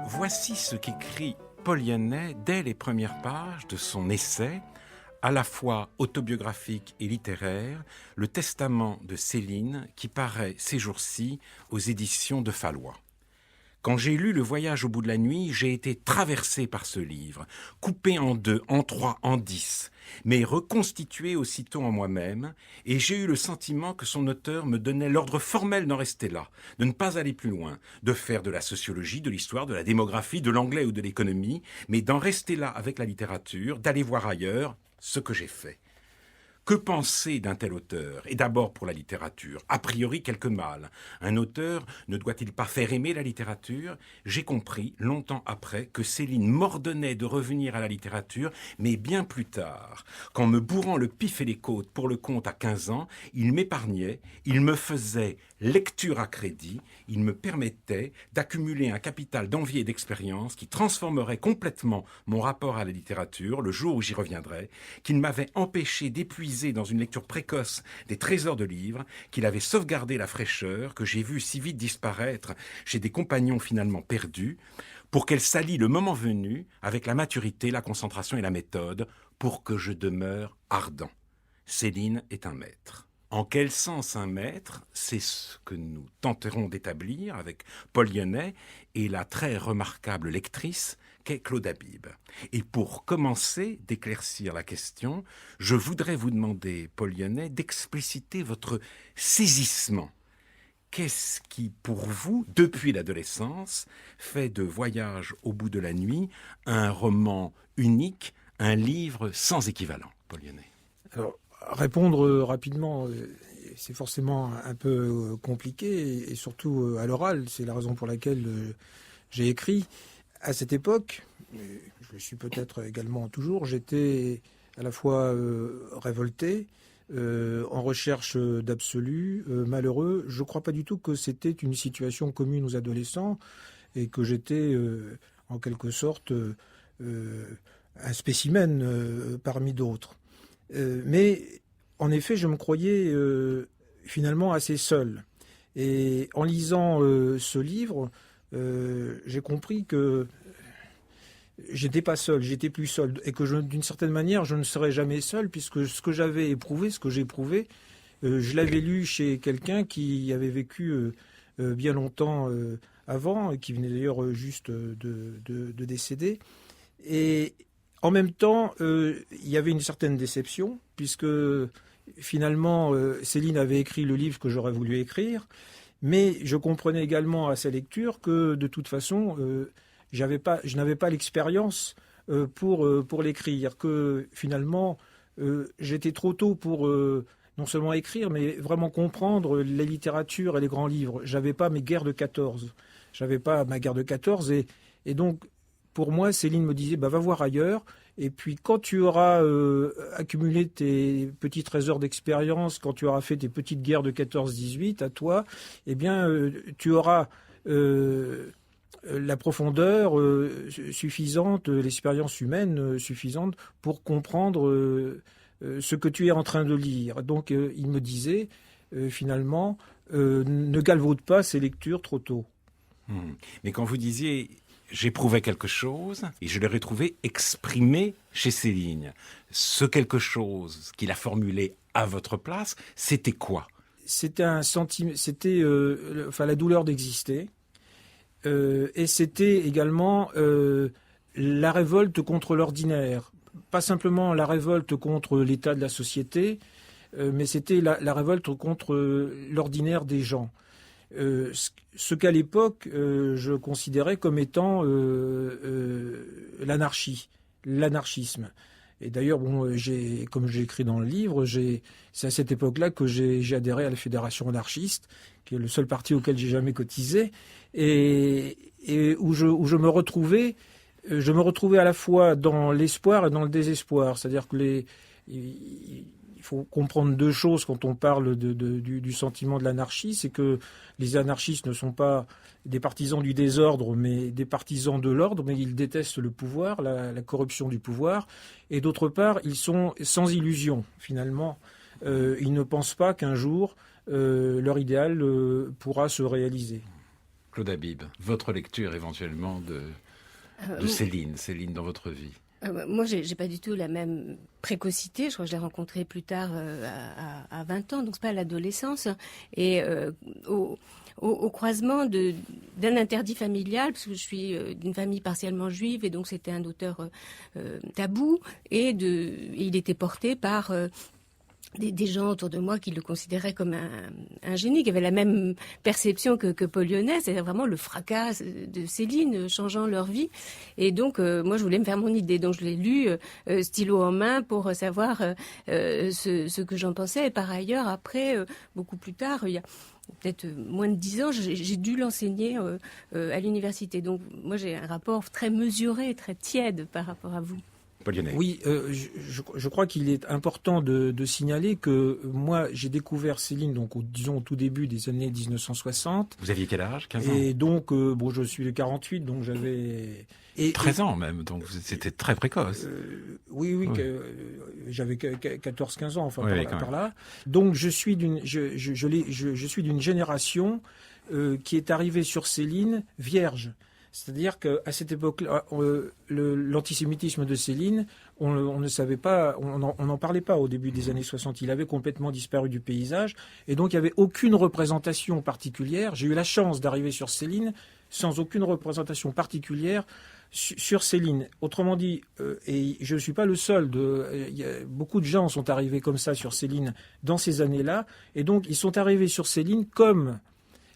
Voici ce qu'écrit Paul Yannet dès les premières pages de son essai, à la fois autobiographique et littéraire, Le Testament de Céline, qui paraît ces jours-ci aux éditions de Fallois. Quand j'ai lu Le Voyage au bout de la nuit, j'ai été traversé par ce livre, coupé en 2, en 3, en 10, mais reconstitué aussitôt en moi-même, et j'ai eu le sentiment que son auteur me donnait l'ordre formel d'en rester là, de ne pas aller plus loin, de faire de la sociologie, de l'histoire, de la démographie, de l'anglais ou de l'économie, mais d'en rester là avec la littérature, d'aller voir ailleurs, ce que j'ai fait. Que penser d'un tel auteur? Et d'abord pour la littérature, a priori quelque mal. Un auteur ne doit-il pas faire aimer la littérature? J'ai compris, longtemps après, que Céline m'ordonnait de revenir à la littérature, mais bien plus tard. Qu'en me bourrant le pif et les côtes pour le compte à 15 ans, il m'épargnait, il me faisait lecture à crédit, il me permettait d'accumuler un capital d'envie et d'expérience qui transformerait complètement mon rapport à la littérature, le jour où j'y reviendrai, qu'il m'avait empêché d'épuiser dans une lecture précoce des trésors de livres, qu'il avait sauvegardé la fraîcheur que j'ai vue si vite disparaître chez des compagnons finalement perdus, pour qu'elle s'allie le moment venu avec la maturité, la concentration et la méthode, pour que je demeure ardent. Céline est un maître. En quel sens un maître? C'est ce que nous tenterons d'établir avec Paul Yannet et la très remarquable lectrice qu'est Claude Habib. Et pour commencer d'éclaircir la question, je voudrais vous demander, Paul Yannet, d'expliciter votre saisissement. Qu'est-ce qui, pour vous, depuis l'adolescence, fait de Voyage au bout de la nuit un roman unique, un livre sans équivalent, Paul Yannet? Alors, répondre rapidement, c'est forcément un peu compliqué, et surtout à l'oral. C'est la raison pour laquelle j'ai écrit. À cette époque, je le suis peut-être également toujours, j'étais à la fois révolté, en recherche d'absolu, malheureux. Je ne crois pas du tout que c'était une situation commune aux adolescents et que j'étais en quelque sorte un spécimen parmi d'autres. Mais en effet, je me croyais finalement assez seul. Et en lisant ce livre, j'ai compris que j'étais pas seul, j'étais plus seul, et que d'une certaine manière, je ne serais jamais seul, puisque ce que j'avais éprouvé, ce que j'ai éprouvé, je l'avais lu chez quelqu'un qui avait vécu bien longtemps avant, et qui venait d'ailleurs juste de décéder. Et en même temps, il y avait une certaine déception, puisque finalement, Céline avait écrit le livre que j'aurais voulu écrire, mais je comprenais également à sa lecture que de toute façon, je n'avais pas l'expérience pour l'écrire, que finalement, j'étais trop tôt pour non seulement écrire, mais vraiment comprendre les littératures et les grands livres. J'avais pas mes guerres de 14. J'avais pas ma guerre de 14, et donc, pour moi, Céline me disait, va voir ailleurs. Et puis, quand tu auras accumulé tes petits trésors d'expérience, quand tu auras fait tes petites guerres de 14-18 à toi, eh bien, tu auras la profondeur suffisante, l'expérience humaine suffisante pour comprendre ce que tu es en train de lire. Donc, il me disait, finalement, ne galvaude pas ces lectures trop tôt. Mais quand vous disiez... J'éprouvais quelque chose et je l'ai retrouvé exprimé chez Céline. Ce quelque chose qu'il a formulé à votre place, c'était quoi? C'était un sentiment, c'était la douleur d'exister, et c'était également la révolte contre l'ordinaire. Pas simplement la révolte contre l'état de la société, mais c'était la révolte contre l'ordinaire des gens. Ce qu'à l'époque je considérais comme étant l'anarchie, l'anarchisme. Et d'ailleurs, comme j'ai écrit dans le livre, c'est à cette époque-là que j'ai adhéré à la Fédération anarchiste, qui est le seul parti auquel j'ai jamais cotisé, et où je me retrouvais à la fois dans l'espoir et dans le désespoir. C'est-à-dire que il faut comprendre deux choses quand on parle du sentiment de l'anarchie, c'est que les anarchistes ne sont pas des partisans du désordre, mais des partisans de l'ordre, mais ils détestent le pouvoir, la corruption du pouvoir, et d'autre part, ils sont sans illusion, finalement. Ils ne pensent pas qu'un jour, leur idéal pourra se réaliser. Claude Habib, votre lecture éventuellement de Céline dans votre vie. Moi, j'ai pas du tout la même précocité. Je crois que je l'ai rencontrée plus tard, à 20 ans, donc c'est pas à l'adolescence. Et au croisement d'un interdit familial, parce que je suis d'une famille partiellement juive, et donc c'était un auteur tabou, et il était porté par des gens autour de moi qui le considéraient comme un génie, qui avait la même perception que Paul Lyonnais, c'est vraiment le fracas de Céline changeant leur vie. Et donc, moi, je voulais me faire mon idée. Donc, je l'ai lu, stylo en main, pour savoir ce que j'en pensais. Et par ailleurs, après, beaucoup plus tard, il y a peut-être moins de 10 ans, j'ai dû l'enseigner à l'université. Donc, moi, j'ai un rapport très mesuré, très tiède par rapport à vous. Oui, je crois qu'il est important de signaler que moi, j'ai découvert Céline, donc disons au tout début des années 1960. Vous aviez quel âge? 15 ans? Et donc, je suis de 48, donc j'avais... 13 ans même, donc c'était très précoce. Oui. J'avais 14-15 ans, enfin par là. Donc je suis d'une génération qui est arrivée sur Céline vierge. C'est-à-dire qu'à cette époque-là, l'antisémitisme de Céline, on ne savait pas, on n'en parlait pas au début des années 60. Il avait complètement disparu du paysage. Et donc, il n'y avait aucune représentation particulière. J'ai eu la chance d'arriver sur Céline sans aucune représentation particulière sur Céline. Autrement dit, et je ne suis pas le seul, beaucoup de gens sont arrivés comme ça sur Céline dans ces années-là. Et donc, ils sont arrivés sur Céline comme...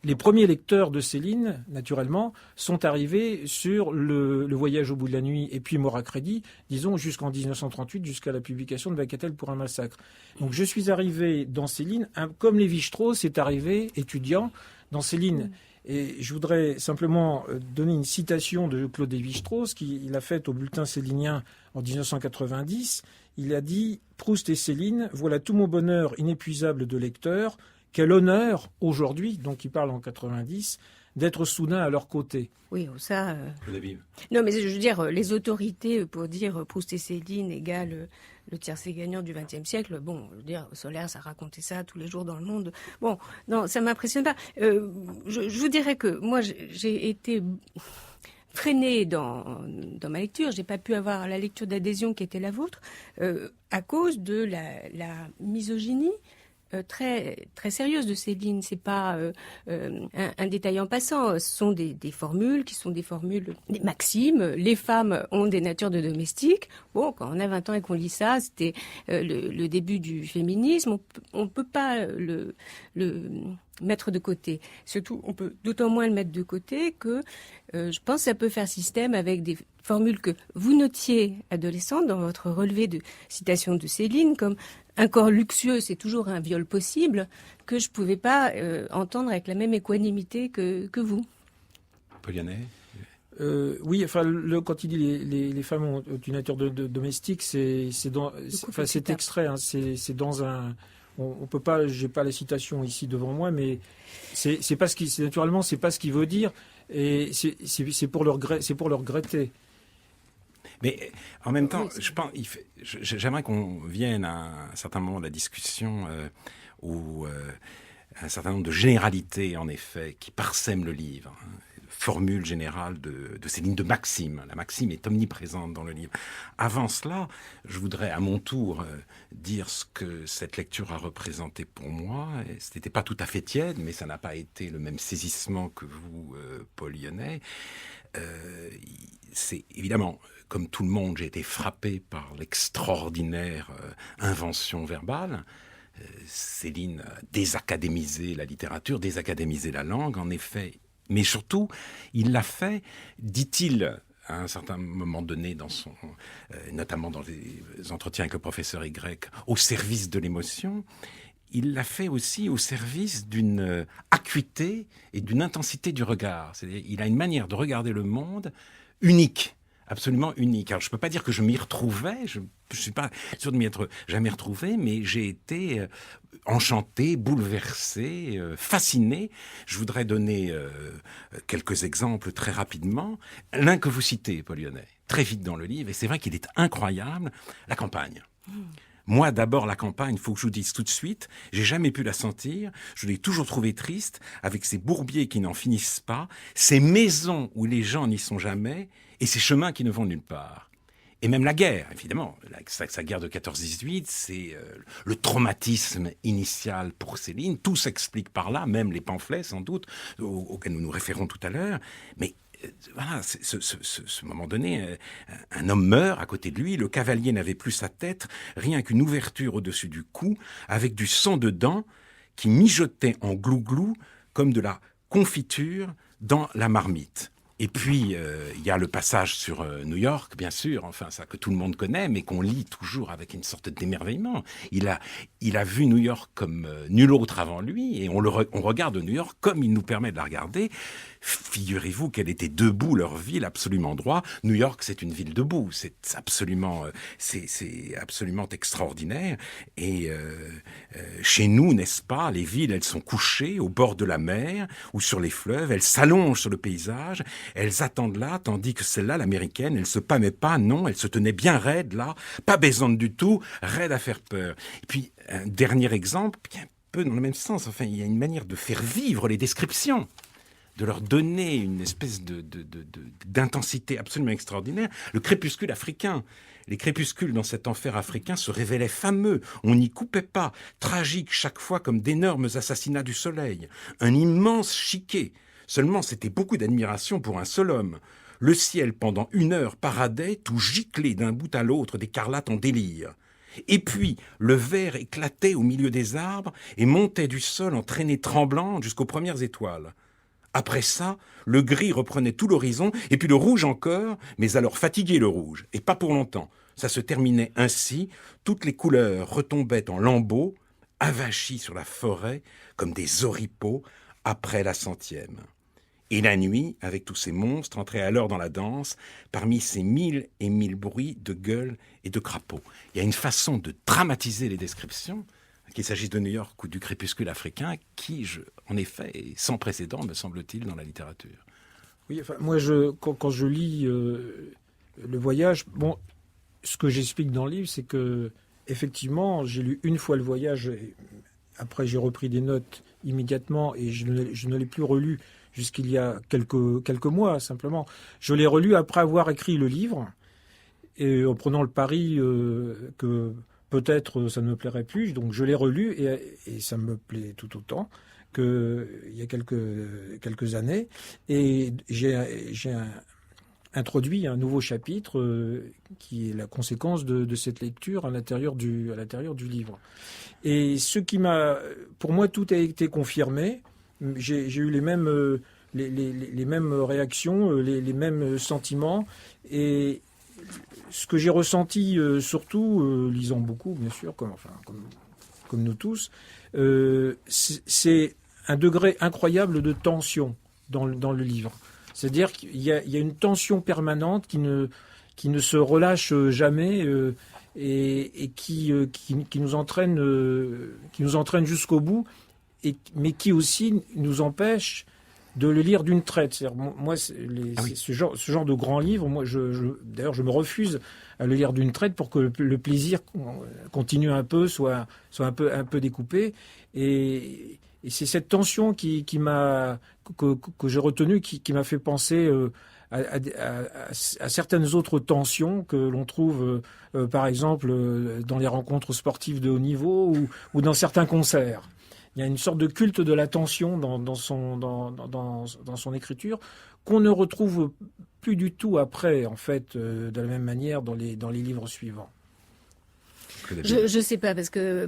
Les premiers lecteurs de Céline, naturellement, sont arrivés sur le Voyage au bout de la nuit et puis Mort à crédit, disons jusqu'en 1938, jusqu'à la publication de Bagatelle pour un massacre. Donc je suis arrivé dans Céline, comme Lévi-Strauss est arrivé étudiant dans Céline. Et je voudrais simplement donner une citation de Claude Lévi-Strauss qu'il a faite au Bulletin célinien en 1990. Il a dit « Proust et Céline, voilà tout mon bonheur inépuisable de lecteur. Quel honneur aujourd'hui, donc il parle en 90, d'être soudain à leur côté. » Oui, ça... Non, mais je veux dire, les autorités pour dire Proust et Céline égale le tiercé gagnant du XXe siècle, bon, je veux dire, Solaire, ça racontait ça tous les jours dans le monde. Bon, non, ça m'impressionne pas. Je vous dirais que moi, j'ai été freinée dans ma lecture. J'ai pas pu avoir la lecture d'adhésion qui était la vôtre à cause de la misogynie très très sérieuse de Céline. C'est pas un détail en passant. Ce sont des formules qui sont des formules, des maximes. Les femmes ont des natures de domestiques. Bon, quand on a 20 ans et qu'on lit ça, c'était le début du féminisme. On peut pas le mettre de côté. Surtout, on peut d'autant moins le mettre de côté que je pense que ça peut faire système avec des formules que vous notiez adolescente dans votre relevé de citation de Céline, comme un corps luxueux, c'est toujours un viol possible, que je ne pouvais pas entendre avec la même équanimité que vous. Paul Lyonnais ? Oui, enfin, quand il dit les femmes ont une nature de domestique, c'est extrait, hein, c'est dans un... On peut pas, j'ai pas la citation ici devant moi, mais c'est pas ce qui, naturellement, c'est pas ce qu'il veut dire, et c'est pour le regretter. Mais en même temps, j'aimerais qu'on vienne à un certain moment de la discussion où un certain nombre de généralités, en effet, qui parsèment le livre. Formule générale de Céline, de maxime. La maxime est omniprésente dans le livre. Avant cela, je voudrais à mon tour dire ce que cette lecture a représenté pour moi. Ce n'était pas tout à fait tiède, mais ça n'a pas été le même saisissement que vous, Paul Lyonnais. C'est évidemment, comme tout le monde, j'ai été frappé par l'extraordinaire invention verbale. Céline a désacadémisé la littérature, désacadémisé la langue, en effet. Mais surtout, il l'a fait, dit-il, à un certain moment donné, notamment dans les entretiens avec le professeur Y, au service de l'émotion. Il l'a fait aussi au service d'une acuité et d'une intensité du regard. C'est-à-dire, il a une manière de regarder le monde unique. Absolument unique. Alors, je ne peux pas dire que je m'y retrouvais, je ne suis pas sûr de m'y être jamais retrouvé, mais j'ai été enchanté, bouleversé, fasciné. Je voudrais donner quelques exemples très rapidement. L'un que vous citez, Paul Lyonnais, très vite dans le livre, et c'est vrai qu'il est incroyable, la campagne. Moi, d'abord, la campagne, il faut que je vous dise tout de suite, j'ai jamais pu la sentir, je l'ai toujours trouvée triste, avec ces bourbiers qui n'en finissent pas, ces maisons où les gens n'y sont jamais, et ces chemins qui ne vont nulle part. Et même la guerre, évidemment, sa guerre de 14-18, c'est le traumatisme initial pour Céline, tout s'explique par là, même les pamphlets sans doute, auxquels nous nous référons tout à l'heure, mais voilà, ce moment donné, un homme meurt à côté de lui, le cavalier n'avait plus sa tête, rien qu'une ouverture au-dessus du cou, avec du sang dedans, qui mijotait en glouglou, comme de la confiture dans la marmite. Et puis, il y a le passage sur New York, bien sûr, enfin ça que tout le monde connaît, mais qu'on lit toujours avec une sorte d'émerveillement. Il a vu New York comme nul autre avant lui, et on regarde New York comme il nous permet de la regarder. Figurez-vous qu'elle était debout, leur ville, absolument droit. New York, c'est une ville debout, c'est absolument extraordinaire. Et chez nous, n'est-ce pas, les villes, elles sont couchées au bord de la mer ou sur les fleuves, elles s'allongent sur le paysage. Elles attendent là, tandis que celle-là, l'américaine, elle se pâmait pas, non, elle se tenait bien raide là, pas baisante du tout, raide à faire peur. Et puis, un dernier exemple, un peu dans le même sens, enfin, il y a une manière de faire vivre les descriptions, de leur donner une espèce d'intensité absolument extraordinaire. Le crépuscule africain. Les crépuscules dans cet enfer africain se révélaient fameux, on n'y coupait pas, tragiques chaque fois comme d'énormes assassinats du soleil. Un immense chiquet. Seulement, c'était beaucoup d'admiration pour un seul homme. Le ciel, pendant 1 heure, paradait, tout giclé d'un bout à l'autre d'écarlate en délire. Et puis, le vert éclatait au milieu des arbres et montait du sol en traînées tremblantes jusqu'aux premières étoiles. Après ça, le gris reprenait tout l'horizon, et puis le rouge encore, mais alors fatigué le rouge, et pas pour longtemps. Ça se terminait ainsi, toutes les couleurs retombaient en lambeaux, avachis sur la forêt, comme des oripeaux, après la 100e. Et la nuit, avec tous ces monstres, entrait alors dans la danse, parmi ces 1000 et 1000 bruits de gueules et de crapauds. Il y a une façon de dramatiser les descriptions, qu'il s'agisse de New York ou du crépuscule africain, qui, en effet, est sans précédent, me semble-t-il, dans la littérature. Oui, enfin, moi, quand je lis Le Voyage, bon, ce que j'explique dans le livre, c'est que, effectivement, j'ai lu une fois Le Voyage, et après j'ai repris des notes immédiatement, et je ne l'ai plus relu jusqu'il y a quelques mois, simplement. Je l'ai relu après avoir écrit le livre, et en prenant le pari que peut-être ça ne me plairait plus. Donc je l'ai relu, et ça me plaît tout autant qu'il y a quelques années. Et j'ai introduit un nouveau chapitre qui est la conséquence de cette lecture à l'intérieur du livre. Et ce qui pour moi, tout a été confirmé. J'ai eu les mêmes réactions, les mêmes sentiments, et ce que j'ai ressenti surtout, lisant beaucoup, bien sûr, comme nous tous, c'est un degré incroyable de tension dans le livre. C'est-à-dire qu'il y a une tension permanente qui ne se relâche jamais et qui nous entraîne jusqu'au bout. Mais qui aussi nous empêche de le lire d'une traite. C'est-à-dire, moi, ce genre de grand livre, moi, d'ailleurs, je me refuse à le lire d'une traite pour que le plaisir continue un peu, soit un peu découpé. Et c'est cette tension que j'ai retenue, qui m'a fait penser à certaines autres tensions que l'on trouve, par exemple, dans les rencontres sportives de haut niveau ou dans certains concerts. Il y a une sorte de culte de la tension dans son écriture qu'on ne retrouve plus du tout après, en fait, de la même manière dans les livres suivants. Je ne sais pas, parce que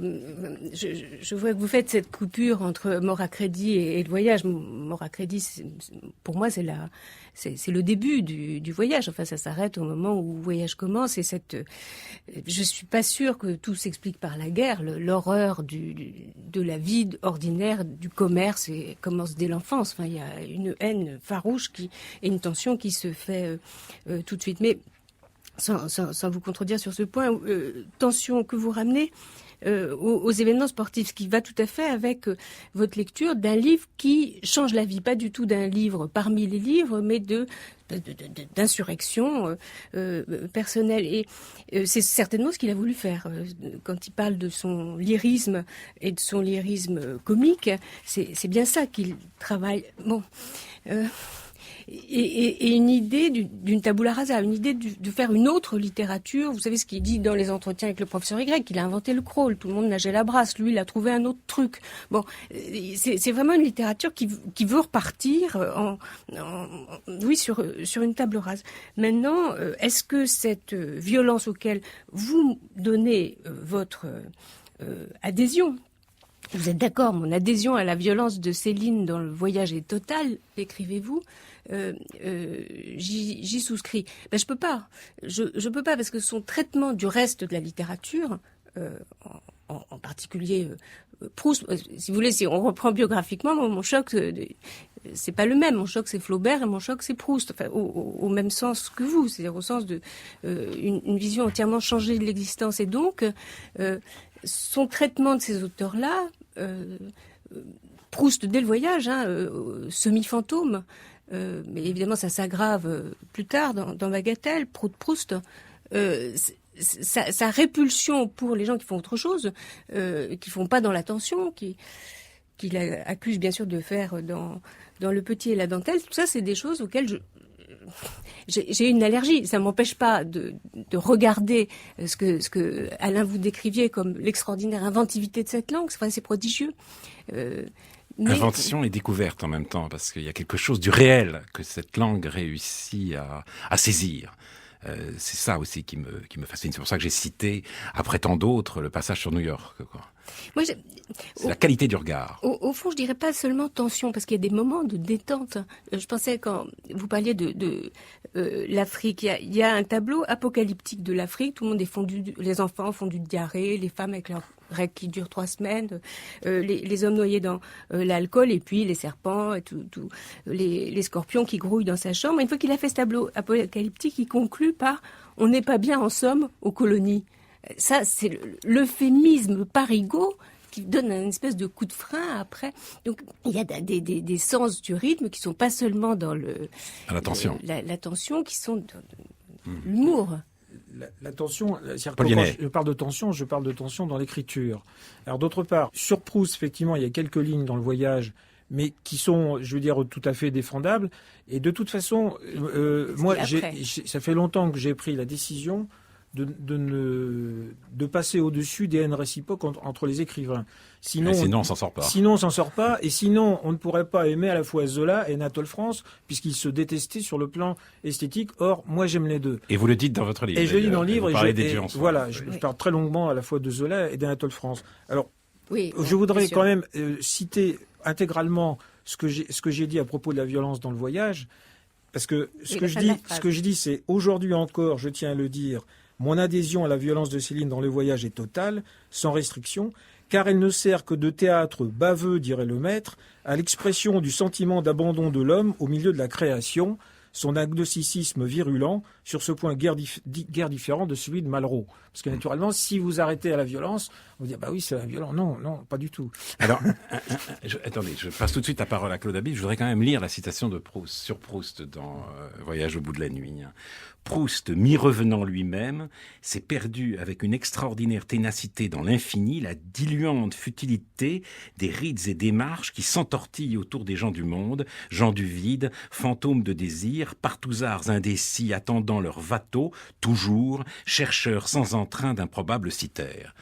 je vois que vous faites cette coupure entre Mort à crédit et le voyage. Mort à crédit, pour moi, c'est le début du voyage. Enfin, ça s'arrête au moment où le voyage commence. Et je suis pas sûre que tout s'explique par la guerre. L'horreur de la vie ordinaire, du commerce, commence dès l'enfance. Enfin, il y a une haine farouche et une tension qui se fait tout de suite. Mais sans vous contredire sur ce point, tension que vous ramenez aux événements sportifs, ce qui va tout à fait avec votre lecture d'un livre qui change la vie, pas du tout d'un livre parmi les livres, mais d'insurrection personnelle. Et c'est certainement ce qu'il a voulu faire. Quand il parle de son lyrisme et de son lyrisme comique, c'est bien ça qu'il travaille. Bon. Et une idée d'une tabula rasa, une idée de faire une autre littérature. Vous savez ce qu'il dit dans les entretiens avec le professeur Y, qu'il a inventé le crawl, tout le monde nageait la brasse, lui il a trouvé un autre truc. Bon, c'est vraiment une littérature qui veut repartir sur une table rase. Maintenant, est-ce que cette violence auquel vous donnez votre adhésion, vous êtes d'accord, mon adhésion à la violence de Céline dans Le Voyage est totale, écrivez-vous, j'y souscris. Ben, je peux pas parce que son traitement du reste de la littérature, en particulier Proust, si vous voulez, si on reprend biographiquement, mon choc, c'est pas le même. Mon choc, c'est Flaubert et mon choc, c'est Proust. Enfin, au même sens que vous, c'est-à-dire au sens de une vision entièrement changée de l'existence. Et donc, son traitement de ces auteurs-là, Proust dès Le Voyage, semi-fantôme, mais évidemment ça s'aggrave plus tard dans Bagatelle, Proust, sa répulsion pour les gens qui font autre chose, qui font pas dans l'attention, qu'il accuse bien sûr de faire dans Le Petit et la Dentelle, tout ça c'est des choses auxquelles j'ai une allergie. Ça m'empêche pas de regarder ce que Alain vous décriviez comme l'extraordinaire inventivité de cette langue. C'est prodigieux. Mais... Invention et découverte en même temps, parce qu'il y a quelque chose du réel que cette langue réussit à saisir. C'est ça aussi qui me fascine. C'est pour ça que j'ai cité, après tant d'autres, le passage sur New York, quoi. Moi, c'est la qualité du regard. Au fond, je dirais pas seulement tension, parce qu'il y a des moments de détente. Je pensais, quand vous parliez de l'Afrique, il y a un tableau apocalyptique de l'Afrique. Tout le monde est fondu, les enfants font du diarrhée, les femmes avec leurs règles qui durent 3 semaines, les hommes noyés dans l'alcool, et puis les serpents, et les scorpions qui grouillent dans sa chambre. Une fois qu'il a fait ce tableau apocalyptique, il conclut par « on n'est pas bien en somme aux colonies ». Ça, c'est l'euphémisme parigot qui donne un espèce de coup de frein après. Donc, il y a des sens du rythme qui sont pas seulement dans la tension, qui sont dans l'humour. La tension, quand je parle de tension dans l'écriture. Alors d'autre part, sur Proust, effectivement, il y a quelques lignes dans Le Voyage, mais qui sont, je veux dire, tout à fait défendables. Et de toute façon, moi, ça fait longtemps que j'ai pris la décision de passer au-dessus des haines réciproques entre les écrivains. Sinon, on s'en sort pas. Sinon, on s'en sort pas. Et sinon, on ne pourrait pas aimer à la fois Zola et Anatole France, puisqu'ils se détestaient sur le plan esthétique. Or, moi, j'aime les deux. Et vous le dites dans votre livre. Et je le dis dans le livre. Je parle très longuement à la fois de Zola et d'Anatole France. Alors, je voudrais quand même citer intégralement ce que j'ai dit à propos de la violence dans Le Voyage, parce que ce que je dis, c'est aujourd'hui encore, je tiens à le dire, mon adhésion à la violence de Céline dans Le Voyage est totale, sans restriction, car elle ne sert que de théâtre baveux, dirait le maître, à l'expression du sentiment d'abandon de l'homme au milieu de la création, son agnosticisme virulent, sur ce point guère différent de celui de Malraux. Parce que naturellement, si vous arrêtez à la violence, on vous dit, bah oui, c'est violent. Non, pas du tout. Alors, attendez, je passe tout de suite la parole à Claude Habib. Je voudrais quand même lire la citation de Proust, sur Proust dans Voyage au bout de la nuit. Proust, mi-revenant lui-même, s'est perdu avec une extraordinaire ténacité dans l'infini, la diluante futilité des rites et démarches qui s'entortillent autour des gens du monde, gens du vide, fantômes de désir, partouzards indécis attendant leur vateau, toujours, chercheurs sans entrain d'improbables citerres.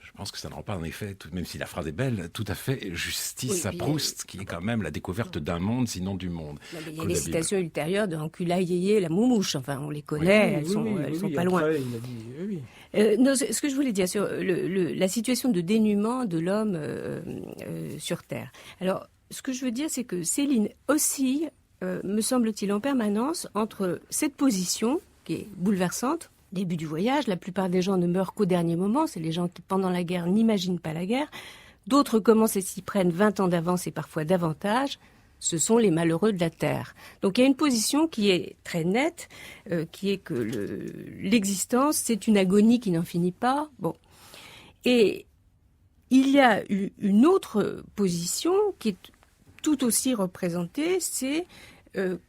Je pense que ça ne rend pas, en effet, même si la phrase est belle, tout à fait justice à Proust, qui est quand même la découverte d'un monde, sinon du monde. Il y a les citations ultérieures de Ancula, Yéyé, la Moumouche. Enfin, on les connaît, elles sont pas loin. Après, il a dit, non, ce que je voulais dire sur la situation de dénuement de l'homme sur Terre. Alors, ce que je veux dire, c'est que Céline oscille, me semble-t-il, en permanence entre cette position qui est bouleversante. Début du voyage, la plupart des gens ne meurent qu'au dernier moment. C'est les gens qui, pendant la guerre, n'imaginent pas la guerre. D'autres commencent et s'y prennent 20 ans d'avance et parfois davantage. ce sont les malheureux de la terre. Donc il y a une position qui est très nette, qui est que l'existence, c'est une agonie qui n'en finit pas. Bon. Et il y a une autre position qui est tout aussi représentée, c'est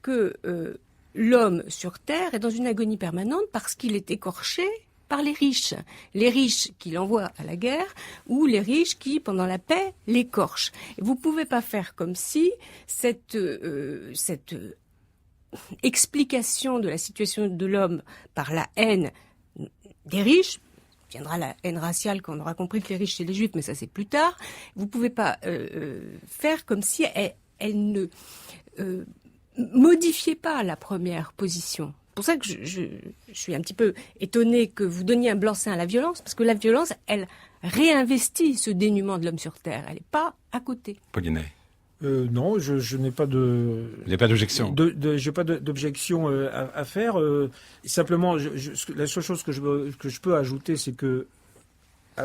que l'homme sur terre est dans une agonie permanente parce qu'il est écorché par les riches qui l'envoient à la guerre ou les riches qui, pendant la paix, l'écorchent. Et vous ne pouvez pas faire comme si cette explication de la situation de l'homme par la haine des riches, viendra la haine raciale quand on aura compris que les riches c'est les juifs, mais ça c'est plus tard, vous ne pouvez pas faire comme si elle ne modifiait pas la première position. C'est pour ça que je suis un petit peu étonnée que vous donniez un blanc-seing à la violence, parce que la violence, elle réinvestit ce dénuement de l'homme sur Terre. Elle n'est pas à côté. Paul Yennet. Non, je n'ai pas de... Vous n'avez pas d'objection. Je n'ai pas d'objection à faire. Simplement, la seule chose que je peux ajouter, c'est que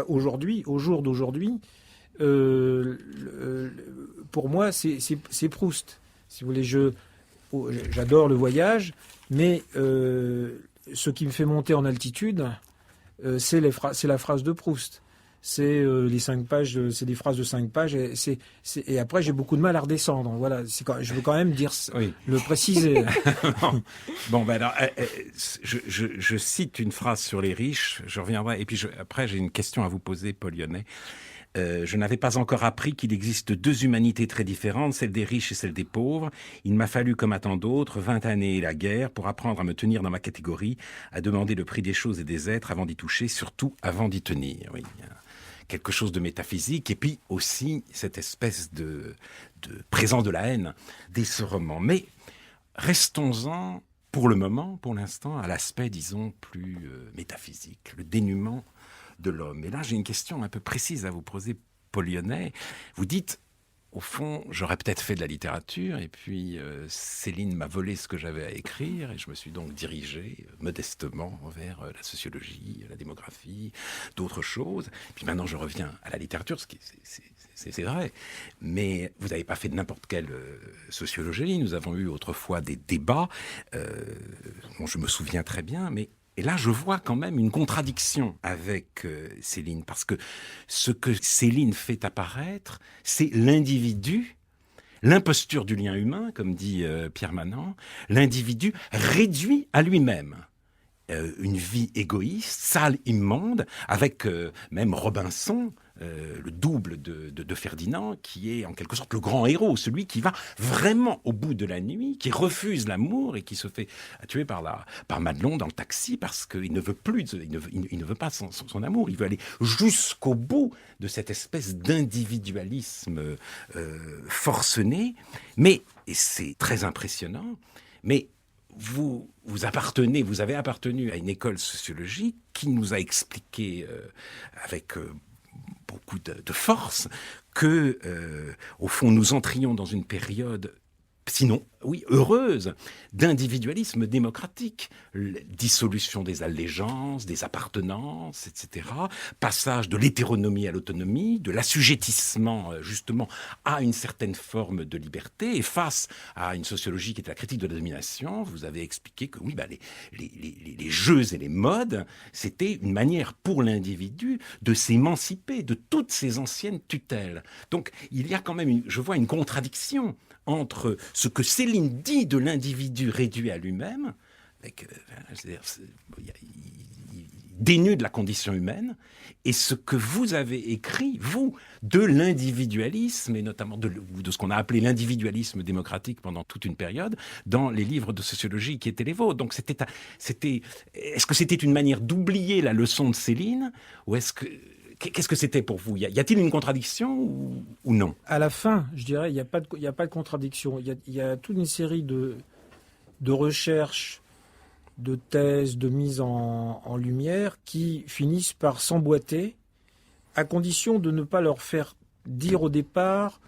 aujourd'hui, au jour d'aujourd'hui, pour moi, c'est Proust. Si vous voulez, j'adore le voyage, mais ce qui me fait monter en altitude, c'est la phrase de Proust. C'est les 5 pages, c'est des phrases de 5 pages, et après j'ai beaucoup de mal à redescendre. Voilà, je veux quand même le préciser. Bon, ben alors, je cite une phrase sur les riches, je reviendrai, et puis après j'ai une question à vous poser, Paul Yennet. Je n'avais pas encore appris qu'il existe 2 humanités très différentes, celle des riches et celle des pauvres. Il m'a fallu, comme à tant d'autres, 20 années et la guerre pour apprendre à me tenir dans ma catégorie, à demander le prix des choses et des êtres avant d'y toucher, surtout avant d'y tenir. Oui, il y a quelque chose de métaphysique, et puis aussi cette espèce de présence de la haine dès ce roman. Mais restons-en, pour le moment, pour l'instant, à l'aspect, disons, plus métaphysique, le dénuement de l'homme. Et là, j'ai une question un peu précise à vous poser, Paul Yennet. Vous dites, au fond, j'aurais peut-être fait de la littérature, et puis Céline m'a volé ce que j'avais à écrire, et je me suis donc dirigé modestement vers la sociologie, la démographie, d'autres choses. Puis maintenant, je reviens à la littérature, ce qui c'est vrai. Mais vous n'avez pas fait de n'importe quelle sociologie. Nous avons eu autrefois des débats, dont je me souviens très bien, mais et là, je vois quand même une contradiction avec Céline, parce que ce que Céline fait apparaître, c'est l'individu, l'imposture du lien humain, comme dit Pierre Manant, l'individu réduit à lui-même. Une vie égoïste, sale, immonde, avec même Robinson, le double de Ferdinand, qui est en quelque sorte le grand héros, celui qui va vraiment au bout de la nuit, qui refuse l'amour et qui se fait tuer par Madelon dans le taxi parce qu'il ne veut plus, il ne veut pas son amour, il veut aller jusqu'au bout de cette espèce d'individualisme forcené. Mais, et c'est très impressionnant, mais vous avez appartenu à une école sociologique qui nous a expliqué avec beaucoup de force que, au fond, nous entrions dans une période, sinon, oui, heureuse, d'individualisme démocratique. Dissolution des allégeances, des appartenances, etc. Passage de l'hétéronomie à l'autonomie, de l'assujettissement, justement, à une certaine forme de liberté. Et face à une sociologie qui est la critique de la domination, vous avez expliqué que, oui, les jeux et les modes, c'était une manière pour l'individu de s'émanciper de toutes ces anciennes tutelles. Donc, il y a quand même, je vois une contradiction entre ce que Céline dit de l'individu réduit à lui-même, c'est-à-dire dénu de la condition humaine, et ce que vous avez écrit, vous, de l'individualisme, et notamment de ce qu'on a appelé l'individualisme démocratique pendant toute une période, dans les livres de sociologie qui étaient les vôtres. Donc est-ce que c'était une manière d'oublier la leçon de Céline, ou qu'est-ce que c'était pour vous ? Y a-t-il une contradiction ou non ? À la fin, je dirais, il n'y a pas de contradiction. Il y a toute une série de recherches, de thèses, de mise en lumière qui finissent par s'emboîter à condition de ne pas leur faire dire au départ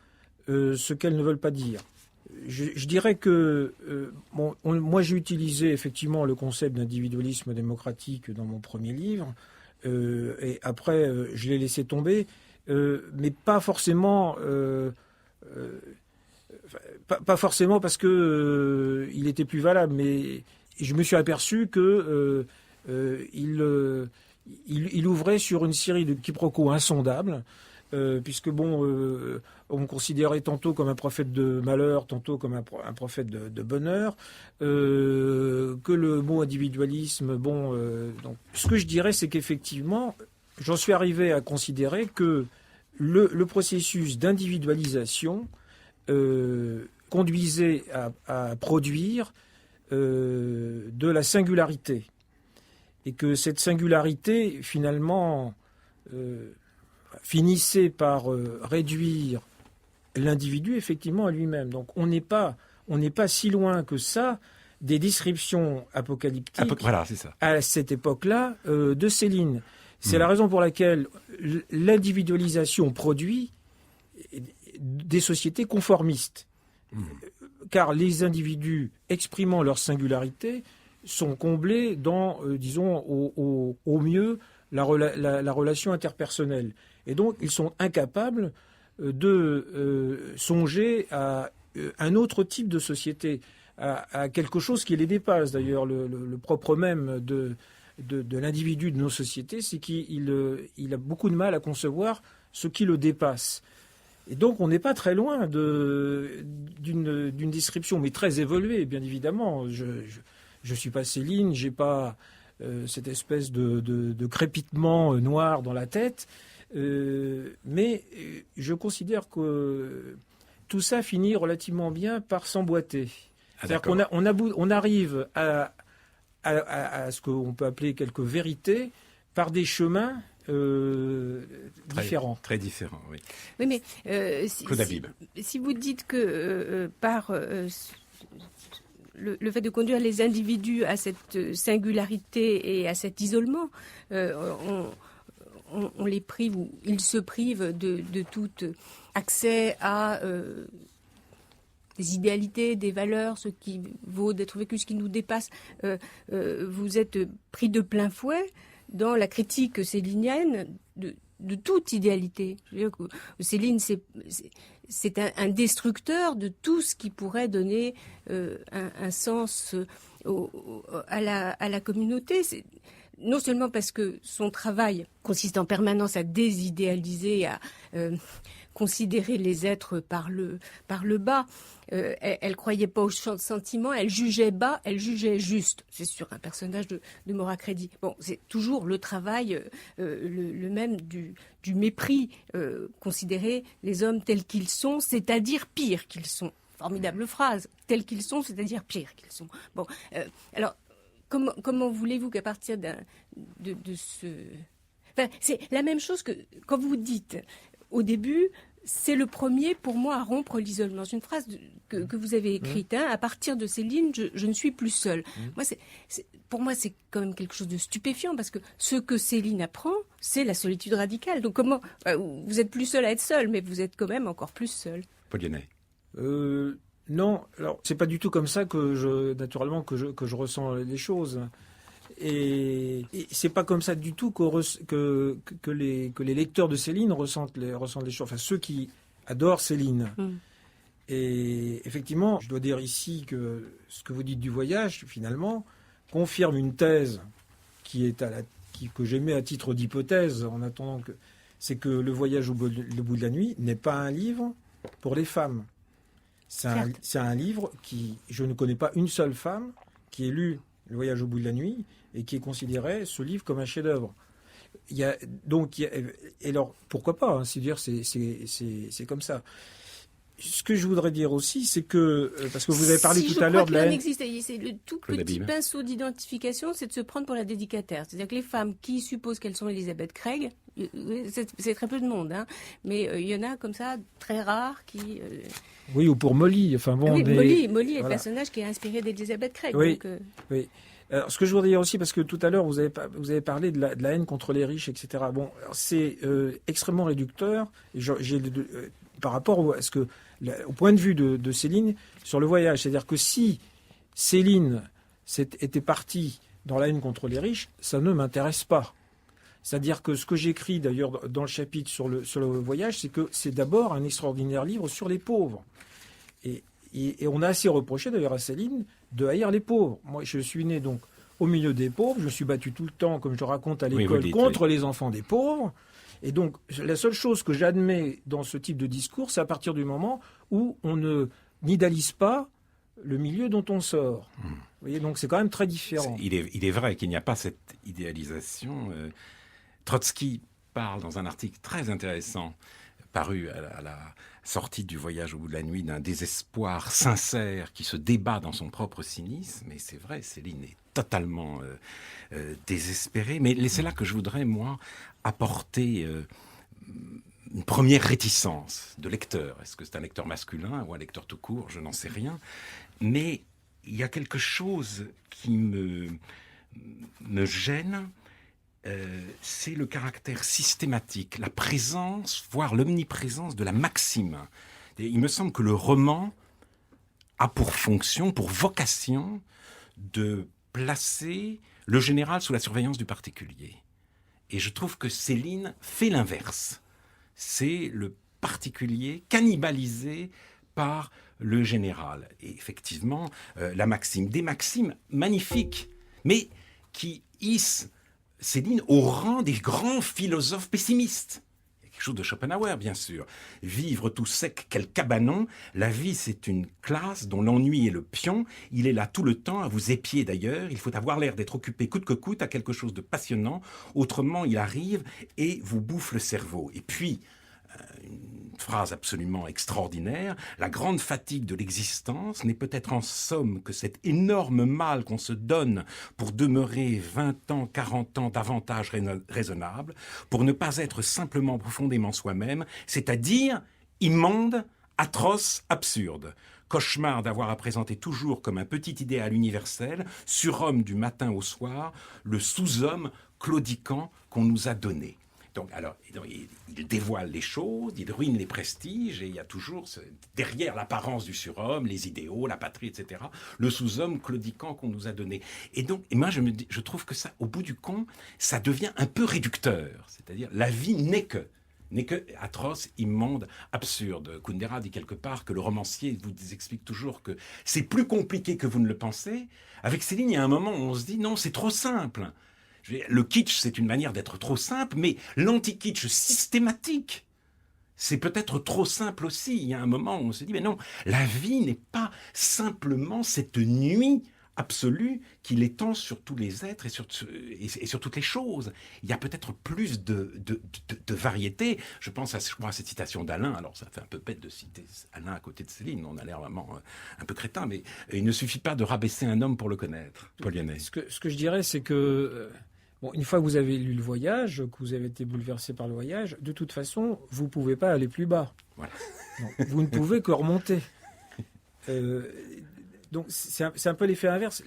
ce qu'elles ne veulent pas dire. Je dirais que moi j'ai utilisé effectivement le concept d'individualisme démocratique dans mon premier livre. Et après, je l'ai laissé tomber, mais pas forcément Pas forcément parce que il était plus valable, mais je me suis aperçu que il ouvrait sur une série de quiproquos insondables, puisque on me considérait tantôt comme un prophète de malheur, tantôt comme un prophète de bonheur, que le mot individualisme, donc ce que je dirais, c'est qu'effectivement, j'en suis arrivé à considérer que le processus d'individualisation conduisait à produire de la singularité. Et que cette singularité, finalement, finissait par réduire l'individu, effectivement, à lui-même. Donc on n'est pas si loin que ça des descriptions apocalyptiques voilà, c'est ça. À cette époque-là de Céline. C'est la raison pour laquelle l'individualisation produit des sociétés conformistes. Car les individus exprimant leur singularité sont comblés dans, disons, au mieux, la relation interpersonnelle. Et donc, ils sont incapables de songer à un autre type de société, à quelque chose qui les dépasse. D'ailleurs, le propre même de l'individu de nos sociétés, c'est qu'il a beaucoup de mal à concevoir ce qui le dépasse. Et donc, on n'est pas très loin d'une description, mais très évoluée, bien évidemment. Je suis pas Céline, j'ai pas cette espèce de crépitement noir dans la tête, mais je considère que tout ça finit relativement bien par s'emboîter. C'est-à-dire qu'on arrive à ce qu'on peut appeler quelques vérités par des chemins différents. Très différents, oui. Oui, mais si vous dites que par le fait de conduire les individus à cette singularité et à cet isolement, on les prive, ou ils se privent de tout accès à des idéalités, des valeurs, ce qui vaut d'être vécu, ce qui nous dépasse. Vous êtes pris de plein fouet dans la critique célinienne de toute idéalité. Je veux dire que Céline, c'est un destructeur de tout ce qui pourrait donner un sens à la communauté. Non seulement parce que son travail consiste en permanence à désidéaliser, à considérer les êtres par le bas. Elle croyait pas aux sentiments, elle jugeait bas, elle jugeait juste. C'est sur un personnage de Maura Credy. Bon, c'est toujours le travail le même du mépris, considérer les hommes tels qu'ils sont, c'est-à-dire pire qu'ils sont. Formidable phrase, tels qu'ils sont, c'est-à-dire pire qu'ils sont. Bon, alors comment voulez-vous qu'à partir de ce... Enfin, c'est la même chose que quand vous dites au début, c'est le premier pour moi à rompre l'isolement. C'est une phrase que vous avez écrite. Hein, à partir de Céline, je ne suis plus seule. Pour moi, c'est quand même quelque chose de stupéfiant parce que ce que Céline apprend, c'est la solitude radicale. Donc comment vous êtes plus seul à être seul, mais vous êtes quand même encore plus seul. Paul Yannet. Non, alors c'est pas du tout comme ça que je ressens les choses. Et c'est pas comme ça du tout que les lecteurs de Céline ressentent les choses. Enfin, ceux qui adorent Céline. Et effectivement, je dois dire ici que ce que vous dites du voyage, finalement, confirme une thèse que j'émets à titre d'hypothèse, en attendant c'est que Le Voyage au bout de la nuit n'est pas un livre pour les femmes. C'est un livre je ne connais pas une seule femme qui ait lu Le Voyage au bout de la nuit et qui ait considéré ce livre comme un chef-d'œuvre. Et alors, pourquoi pas, hein, c'est comme ça. Ce que je voudrais dire aussi, c'est que, parce que vous avez parlé tout à l'heure de la haine... C'est le tout petit pinceau d'identification, c'est de se prendre pour la dédicataire. C'est-à-dire que les femmes qui supposent qu'elles sont Elizabeth Craig, c'est très peu de monde, hein, mais il y en a comme ça, très rares, qui... Oui, ou pour Molly. Enfin, bon, Molly est le personnage qui est inspiré d'Elizabeth Craig. Oui, donc, oui. Alors, ce que je voudrais dire aussi, parce que tout à l'heure, vous avez parlé de la haine contre les riches, etc. Bon, c'est extrêmement réducteur. Par rapport au point de vue de Céline sur le voyage. C'est-à-dire que si Céline était partie dans la haine contre les riches, ça ne m'intéresse pas. C'est-à-dire que ce que j'écris d'ailleurs dans le chapitre sur le voyage, c'est que c'est d'abord un extraordinaire livre sur les pauvres. Et on a assez reproché d'ailleurs à Céline de haïr les pauvres. Moi, je suis né donc au milieu des pauvres. Je me suis battu tout le temps, comme je raconte à l'école, contre les enfants des pauvres. Et donc, la seule chose que j'admets dans ce type de discours, c'est à partir du moment où on ne n'idéalise pas le milieu dont on sort. Vous voyez, donc c'est quand même très différent. Il est vrai qu'il n'y a pas cette idéalisation. Trotsky parle dans un article très intéressant, paru à la sortie du Voyage au bout de la nuit, d'un désespoir sincère qui se débat dans son propre cynisme. Et c'est vrai, Céline est totalement désespérée. Mais c'est là que je voudrais, moi, apporter une première réticence de lecteur. Est-ce que c'est un lecteur masculin ou un lecteur tout court? Je n'en sais rien. Mais il y a quelque chose qui me gêne, c'est le caractère systématique, la présence, voire l'omniprésence de la maxime. Et il me semble que le roman a pour fonction, pour vocation, de placer le général sous la surveillance du particulier. Et je trouve que Céline fait l'inverse. C'est le particulier cannibalisé par le général. Et effectivement, la maxime, des maximes magnifiques, mais qui hissent Céline au rang des grands philosophes pessimistes. Il y a quelque chose de Schopenhauer, bien sûr. Vivre tout sec, quel cabanon. La vie, c'est une classe dont l'ennui est le pion. Il est là tout le temps, à vous épier d'ailleurs. Il faut avoir l'air d'être occupé coûte que coûte à quelque chose de passionnant. Autrement, il arrive et vous bouffe le cerveau. Et puis, une phrase absolument extraordinaire, la grande fatigue de l'existence n'est peut-être en somme que cet énorme mal qu'on se donne pour demeurer 20 ans, 40 ans davantage raisonnable, pour ne pas être simplement profondément soi-même, c'est-à-dire immonde, atroce, absurde. Cauchemar d'avoir à présenter toujours comme un petit idéal universel, surhomme du matin au soir, le sous-homme claudiquant qu'on nous a donné. Donc, alors, il dévoile les choses, il ruine les prestiges, et il y a toujours, derrière l'apparence du surhomme, les idéaux, la patrie, etc., le sous-homme claudiquant qu'on nous a donné. Et donc, moi, je trouve que ça, au bout du compte, ça devient un peu réducteur. C'est-à-dire, la vie n'est que atroce, immonde, absurde. Kundera dit quelque part que le romancier vous explique toujours que c'est plus compliqué que vous ne le pensez. Avec Céline, il y a un moment où on se dit, non, c'est trop simple. Le kitsch, c'est une manière d'être trop simple, mais l'anti-kitsch systématique, c'est peut-être trop simple aussi. Il y a un moment où on se dit, mais non, la vie n'est pas simplement cette nuit absolue qui l'étend sur tous les êtres et sur toutes les choses. Il y a peut-être plus de variété. Je pense à cette citation d'Alain. Alors, ça fait un peu bête de citer Alain à côté de Céline. On a l'air vraiment un peu crétin, mais il ne suffit pas de rabaisser un homme pour le connaître. Paul Yannet. Ce que je dirais, c'est que une fois que vous avez lu Le Voyage, que vous avez été bouleversé par Le Voyage, de toute façon, vous ne pouvez pas aller plus bas. Voilà. Non, vous ne pouvez que remonter. Donc, c'est un peu l'effet inverse.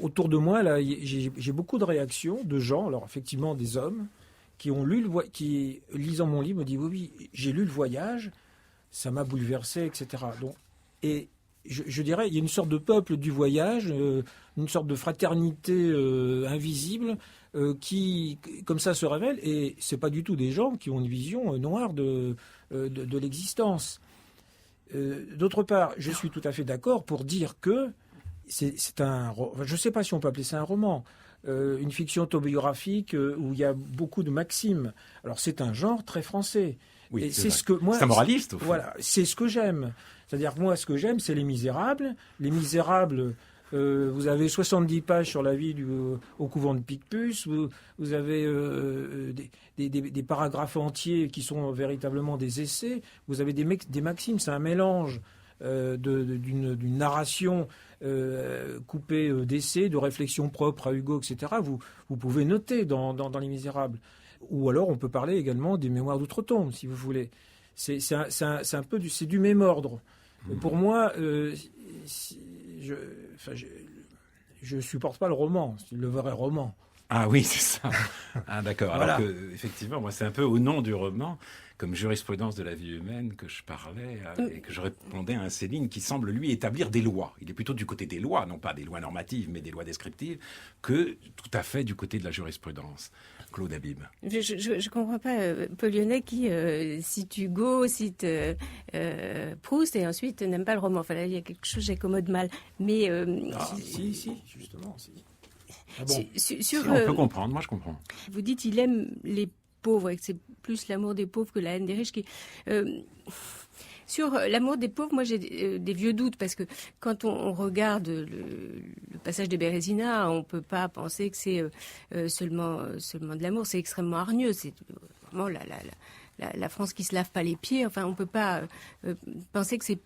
Autour de moi, là, j'ai beaucoup de réactions de gens, alors effectivement des hommes, qui ont lu qui, lisant mon livre, me disent oui, j'ai lu Le Voyage, ça m'a bouleversé, etc. Donc, et je dirais, il y a une sorte de peuple du voyage, une sorte de fraternité invisible qui, comme ça, se révèle. Et c'est pas du tout des gens qui ont une vision noire de l'existence. D'autre part, je suis tout à fait d'accord pour dire que c'est un... Je ne sais pas si on peut appeler ça un roman. Une fiction autobiographique où il y a beaucoup de maximes. Alors, c'est un genre très français. Oui, et c'est ce que moi, c'est un moraliste, au fond. Voilà, c'est ce que j'aime. C'est-à-dire que moi, ce que j'aime, c'est Les Misérables. Les Misérables, vous avez 70 pages sur la vie au couvent de Picpus. Vous avez des paragraphes entiers qui sont véritablement des essais. Vous avez des maximes. C'est un mélange d'une narration coupée d'essais, de réflexions propres à Hugo, etc. Vous pouvez noter dans Les Misérables. Ou alors on peut parler également des Mémoires d'outre-tombe, si vous voulez. C'est un peu c'est du même ordre. Pour moi, je supporte pas le roman, le vrai roman. Ah oui, c'est ça. Ah d'accord. Voilà. Alors que, effectivement, moi, c'est un peu au nom du roman, comme jurisprudence de la vie humaine, que je parlais et que je répondais à un Céline qui semble, lui, établir des lois. Il est plutôt du côté des lois, non pas des lois normatives, mais des lois descriptives, que tout à fait du côté de la jurisprudence. Claude Habib. Je comprends pas Paul Lyonnais qui cite Hugo, cite Proust et ensuite n'aime pas le roman. Enfin là, il y a quelque chose, j'accommode mal. Mais si, justement, si. Ah bon. On peut comprendre, moi je comprends. Vous dites il aime les pauvres et que c'est plus l'amour des pauvres que la haine des riches qui... Sur l'amour des pauvres, moi j'ai des vieux doutes parce que quand on regarde le passage de Bérésina, on ne peut pas penser que c'est seulement de l'amour, c'est extrêmement hargneux, c'est vraiment la France qui se lave pas les pieds, enfin on ne peut pas penser que c'est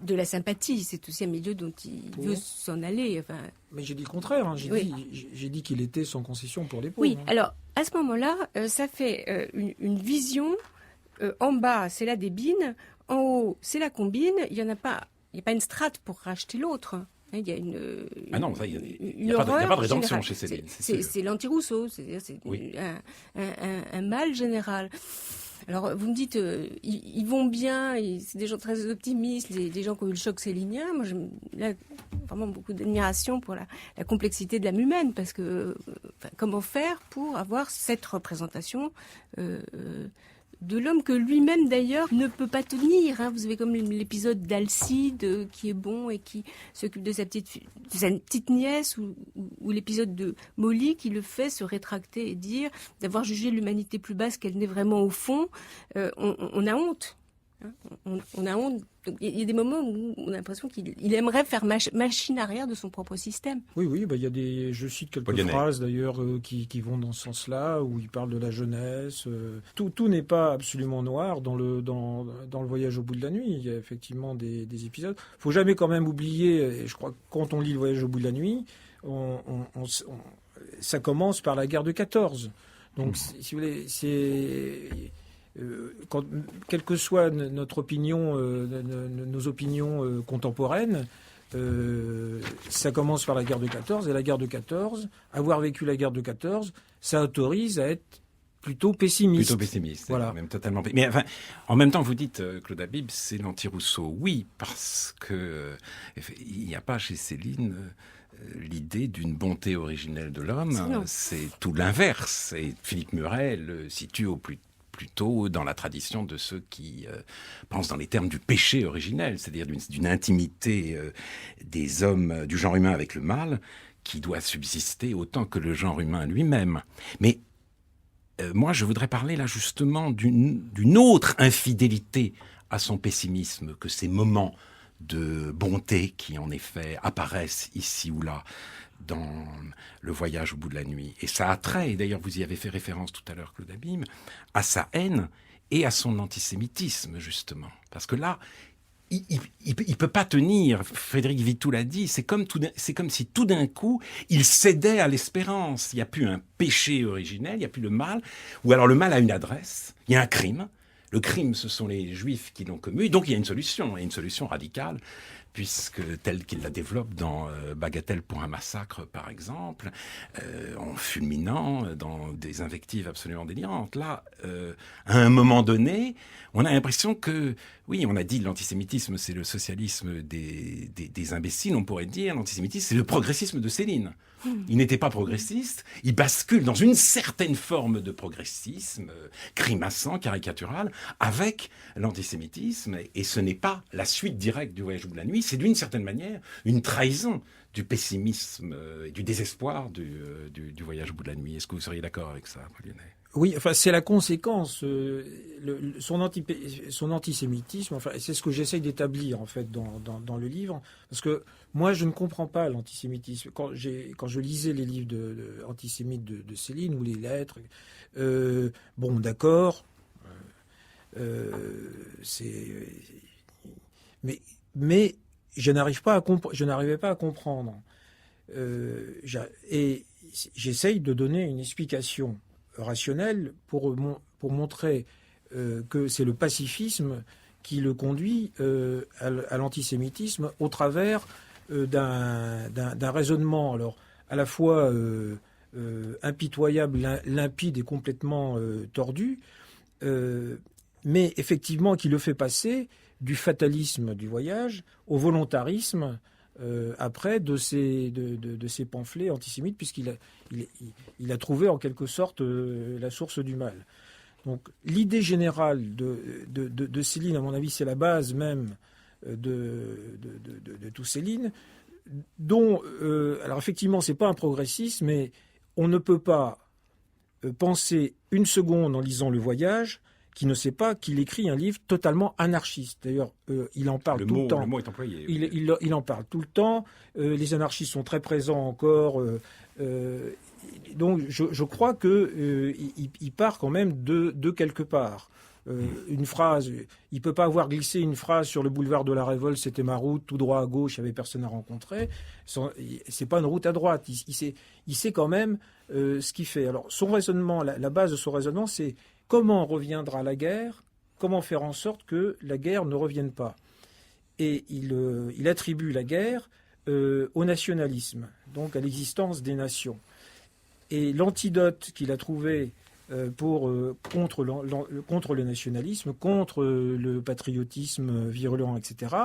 de la sympathie, c'est aussi un milieu dont il veut s'en aller. Enfin... Mais j'ai dit le contraire, hein. J'ai dit qu'il était sans concession pour les pauvres. Oui, alors à ce moment-là, ça fait une vision, en bas c'est la débine, en haut, c'est la combine. Il n'y a pas une strate pour racheter l'autre. Il y a une. Ah non, il n'y a pas de rédemption chez Céline. C'est l'anti-Rousseau, c'est un mal général. Alors, vous me dites, ils vont bien, c'est des gens très optimistes, des gens qui ont eu le choc célinien. Moi, j'ai vraiment beaucoup d'admiration pour la complexité de l'âme humaine, parce que comment faire pour avoir cette représentation de l'homme que lui-même d'ailleurs ne peut pas tenir. Vous avez comme l'épisode d'Alcide qui est bon et qui s'occupe de sa petite nièce, ou l'épisode de Molly qui le fait se rétracter et dire d'avoir jugé l'humanité plus basse qu'elle n'est vraiment au fond. On a honte. On a honte. Il y a des moments où on a l'impression qu'il aimerait faire machine arrière de son propre système. Oui, il y a je cite quelques phrases d'ailleurs qui vont dans ce sens-là, où il parle de la jeunesse. Tout n'est pas absolument noir dans le Voyage au bout de la nuit. Il y a effectivement des épisodes. Il faut jamais quand même oublier, et je crois que quand on lit le Voyage au bout de la nuit, ça commence par la guerre de 14. Donc, si vous voulez, quelle que soit notre opinion, nos opinions contemporaines, ça commence par la guerre de 14, et la guerre de 14, avoir vécu la guerre de 14, ça autorise à être plutôt pessimiste. Plutôt pessimiste, voilà. Même totalement. Mais enfin, en même temps, vous dites, Claude Habib, c'est l'anti-Rousseau. Oui, parce que il n'y a pas chez Céline l'idée d'une bonté originelle de l'homme. C'est tout l'inverse. Et Philippe Muret le situe plutôt dans la tradition de ceux qui pensent dans les termes du péché originel, c'est-à-dire d'une intimité des hommes, du genre humain avec le mal, qui doit subsister autant que le genre humain lui-même. Mais moi, je voudrais parler là justement d'une autre infidélité à son pessimisme que ces moments de bonté qui en effet apparaissent ici ou là dans le Voyage au bout de la nuit. Et ça a trait, et d'ailleurs vous y avez fait référence tout à l'heure, Claude Habib, à sa haine et à son antisémitisme, justement. Parce que là, il peut pas tenir, Frédéric Vitoux l'a dit, c'est comme si tout d'un coup, il cédait à l'espérance. Il n'y a plus un péché originel, il n'y a plus le mal, ou alors le mal a une adresse, il y a un crime. Le crime, ce sont les Juifs qui l'ont commis, donc il y a une solution, et une solution radicale, puisque telle qu'il la développe dans Bagatelle pour un massacre, par exemple, en fulminant dans des invectives absolument délirantes. Là, à un moment donné, on a l'impression que, oui, on a dit l'antisémitisme, c'est le socialisme des imbéciles, on pourrait dire, l'antisémitisme, c'est le progressisme de Céline. Il n'était pas progressiste, il bascule dans une certaine forme de progressisme, grimaçant, caricatural, avec l'antisémitisme, et ce n'est pas la suite directe du Voyage au bout de la nuit, c'est d'une certaine manière une trahison du pessimisme et du désespoir du Voyage au bout de la nuit. Est-ce que vous seriez d'accord avec ça, Paul Lyonnais ? Oui, enfin, c'est la conséquence. Son antisémitisme, enfin, c'est ce que j'essaye d'établir, en fait, dans le livre. Parce que moi, je ne comprends pas l'antisémitisme. Quand je lisais les livres antisémites de Céline, ou les lettres, bon, d'accord, mais je n'arrivais pas à comprendre. Et j'essaye de donner une explication rationnel pour montrer que c'est le pacifisme qui le conduit à l'antisémitisme au travers d'un raisonnement, alors à la fois impitoyable, limpide et complètement tordu, mais effectivement qui le fait passer du fatalisme du voyage au volontarisme après de ces pamphlets antisémites, puisqu'il a trouvé en quelque sorte la source du mal. Donc l'idée générale de Céline, à mon avis, c'est la base même de tout Céline, dont, alors effectivement, c'est pas un progressiste, mais on ne peut pas penser une seconde en lisant Le Voyage qui ne sait pas qu'il écrit un livre totalement anarchiste. D'ailleurs, il en parle tout le temps. Le mot est employé. Il en parle tout le temps. Les anarchistes sont très présents encore. Donc, je crois qu'il part quand même de quelque part. Une phrase, il peut pas avoir glissé une phrase sur le boulevard de la Révolte, c'était ma route, tout droit à gauche, il n'y avait personne à rencontrer. C'est pas une route à droite. Il sait quand même ce qu'il fait. Alors, son raisonnement, la base de son raisonnement, c'est comment reviendra la guerre, comment faire en sorte que la guerre ne revienne pas. Et il attribue la guerre au nationalisme, donc à l'existence des nations. Et l'antidote qu'il a trouvé contre le nationalisme, contre le patriotisme virulent, etc.,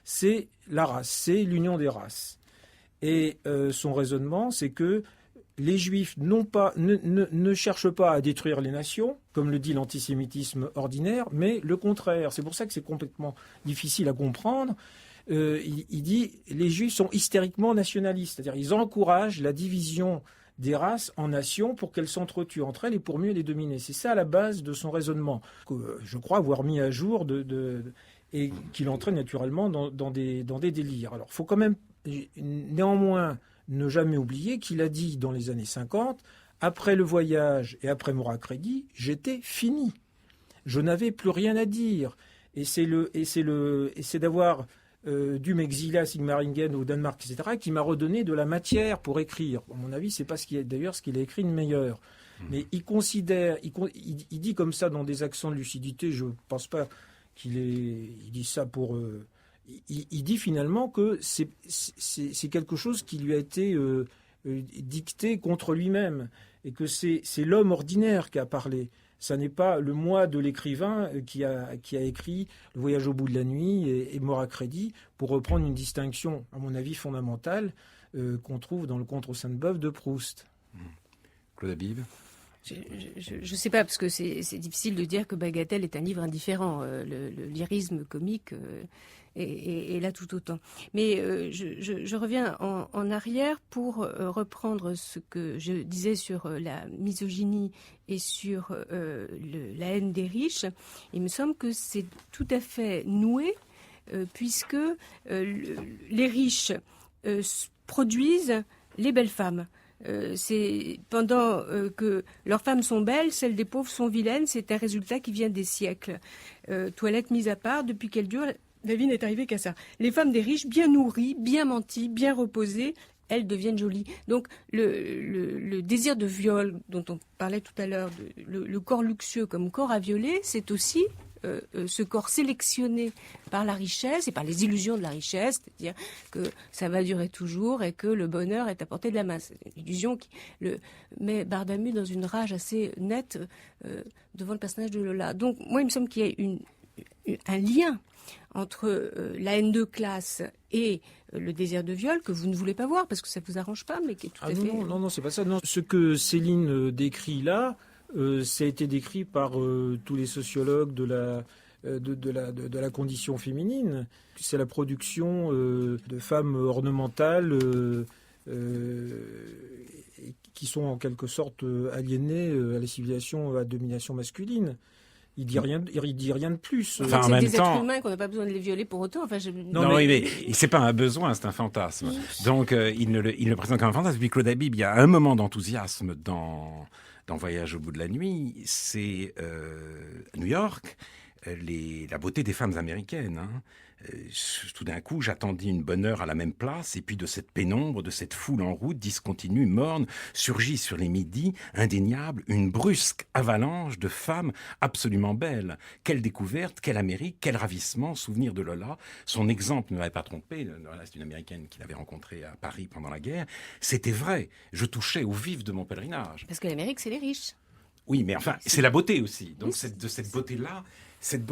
c'est la race, c'est l'union des races. Et son raisonnement, c'est que les Juifs ne cherchent pas à détruire les nations, comme le dit l'antisémitisme ordinaire, mais le contraire. C'est pour ça que c'est complètement difficile à comprendre. Il dit les Juifs sont hystériquement nationalistes, c'est-à-dire ils encouragent la division des races en nations pour qu'elles s'entretuent entre elles et pour mieux les dominer. C'est ça la base de son raisonnement, que je crois avoir mis à jour et qui l'entraîne naturellement dans des délires. Alors il faut quand même néanmoins ne jamais oublier qu'il a dit dans les années 50, après Le Voyage et après Mourad-Crédit, j'étais fini. Je n'avais plus rien à dire. Et c'est d'avoir dû m'exiler à Sigmaringen au Danemark, etc., qui m'a redonné de la matière pour écrire. À mon avis, c'est pas ce qu'il a écrit de meilleur. Mais il considère, il dit comme ça dans des accents de lucidité, je pense pas il dit ça pour... Il dit finalement que c'est quelque chose qui lui a été dicté contre lui-même et que c'est l'homme ordinaire qui a parlé. Ça n'est pas le moi de l'écrivain qui a écrit Le Voyage au bout de la nuit et Mourad-Crédit, pour reprendre une distinction, à mon avis, fondamentale qu'on trouve dans le Conte aux Sainte-Beuve de Proust. Claude Habib. Je ne sais pas, parce que c'est difficile de dire que Bagatelle est un livre indifférent. Le lyrisme comique est là tout autant. Mais je reviens en arrière pour reprendre ce que je disais sur la misogynie et sur la haine des riches. Il me semble que c'est tout à fait noué, puisque les riches produisent les belles femmes. C'est pendant que leurs femmes sont belles, celles des pauvres sont vilaines. C'est un résultat qui vient des siècles. Toilette mise à part, depuis qu'elle dure, la vie n'est arrivée qu'à ça. Les femmes des riches, bien nourries, bien menties, bien reposées, elles deviennent jolies. Donc le désir de viol dont on parlait tout à l'heure, le corps luxueux comme corps à violer, c'est aussi ce corps sélectionné par la richesse et par les illusions de la richesse, c'est-à-dire que ça va durer toujours et que le bonheur est à portée de la main. C'est une illusion qui met Bardamu dans une rage assez nette devant le personnage de Lola. Donc moi, il me semble qu'il y a un lien entre la haine de classe et le désir de viol que vous ne voulez pas voir parce que ça vous arrange pas, mais qui est tout à fait... Non, c'est pas ça. Non. Ce que Céline décrit là, ça a été décrit par tous les sociologues de la condition féminine. C'est la production de femmes ornementales qui sont en quelque sorte aliénées à la civilisation à domination masculine. Il dit rien de plus. Enfin, c'est des êtres humains qu'on n'a pas besoin de les violer pour autant. Enfin, Non, mais c'est pas un besoin, c'est un fantasme. Donc, il ne le présente comme un fantasme. Puis Claude Habib, il y a un moment d'enthousiasme dans Voyage au bout de la nuit. C'est New York, la beauté des femmes américaines. Hein. Tout d'un coup, j'attendis une bonne heure à la même place, et puis de cette pénombre, de cette foule en route, discontinue, morne, surgit sur les midis, indéniable, une brusque avalanche de femmes absolument belles. Quelle découverte, quelle Amérique, quel ravissement, souvenir de Lola. Son exemple ne m'avait pas trompé. Lola, c'est une Américaine qu'il avait rencontrée à Paris pendant la guerre. C'était vrai. Je touchais au vif de mon pèlerinage. Parce que l'Amérique, c'est les riches. Oui, mais enfin, c'est la beauté aussi. Donc, cette beauté-là, il